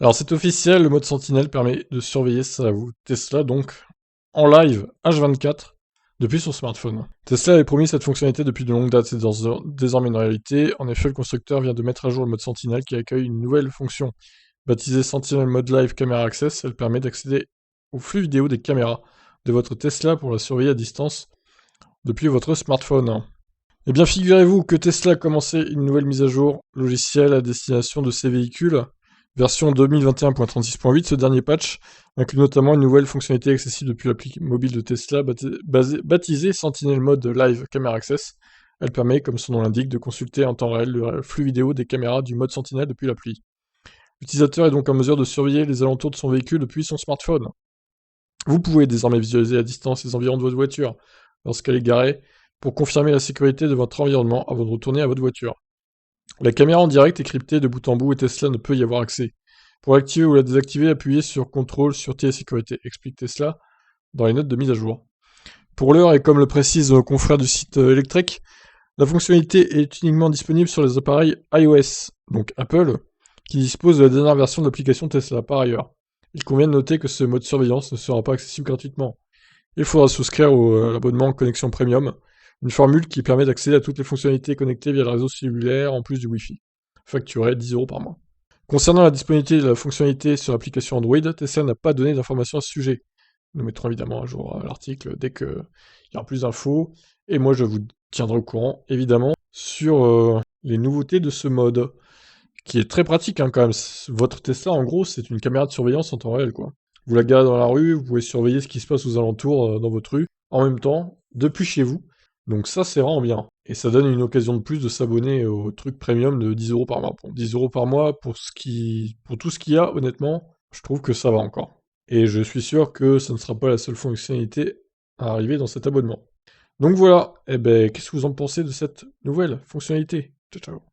Alors c'est officiel, le mode Sentinelle permet de surveiller sa Tesla donc en live H24 depuis son smartphone. Tesla avait promis cette fonctionnalité depuis de longues dates, c'est désormais une réalité. En effet, le constructeur vient de mettre à jour le mode Sentinelle qui accueille une nouvelle fonction. Baptisée Sentinel Mode Live Camera Access, elle permet d'accéder au flux vidéo des caméras de votre Tesla pour la surveiller à distance depuis votre smartphone. Eh bien, figurez-vous que Tesla a commencé une nouvelle mise à jour logicielle à destination de ses véhicules. Version 2021.36.8, ce dernier patch inclut notamment une nouvelle fonctionnalité accessible depuis l'appli mobile de Tesla baptisée Sentinel Mode Live Camera Access. Elle permet, comme son nom l'indique, de consulter en temps réel le flux vidéo des caméras du mode Sentinel depuis l'appli. L'utilisateur est donc en mesure de surveiller les alentours de son véhicule depuis son smartphone. Vous pouvez désormais visualiser à distance les environs de votre voiture lorsqu'elle est garée pour confirmer la sécurité de votre environnement avant de retourner à votre voiture. La caméra en direct est cryptée de bout en bout et Tesla ne peut y avoir accès. Pour l'activer ou la désactiver, appuyez sur CTRL sur télésécurité, explique Tesla dans les notes de mise à jour. Pour l'heure, et comme le précise nos confrères du site électrique, la fonctionnalité est uniquement disponible sur les appareils iOS, donc Apple, qui disposent de la dernière version de l'application Tesla par ailleurs. Il convient de noter que ce mode surveillance ne sera pas accessible gratuitement. Il faudra souscrire à l'abonnement Connexion Premium, une formule qui permet d'accéder à toutes les fonctionnalités connectées via le réseau cellulaire en plus du Wi-Fi, facturé 10 € par mois. Concernant la disponibilité de la fonctionnalité sur l'application Android, Tesla n'a pas donné d'informations à ce sujet. Nous mettrons évidemment à jour l'article dès qu'il y aura plus d'infos, et moi je vous tiendrai au courant, évidemment, sur les nouveautés de ce mode, qui est très pratique hein, quand même. Votre Tesla, en gros, c'est une caméra de surveillance en temps réel, quoi. Vous la garez dans la rue, vous pouvez surveiller ce qui se passe aux alentours dans votre rue, en même temps, depuis chez vous. Donc ça, c'est vraiment bien. Et ça donne une occasion de plus de s'abonner au truc premium de 10 € par mois. Bon, 10 € par mois, pour tout ce qu'il y a, honnêtement, je trouve que ça va encore. Et je suis sûr que ça ne sera pas la seule fonctionnalité à arriver dans cet abonnement. Donc voilà, eh ben, qu'est-ce que vous en pensez de cette nouvelle fonctionnalité? Ciao, ciao.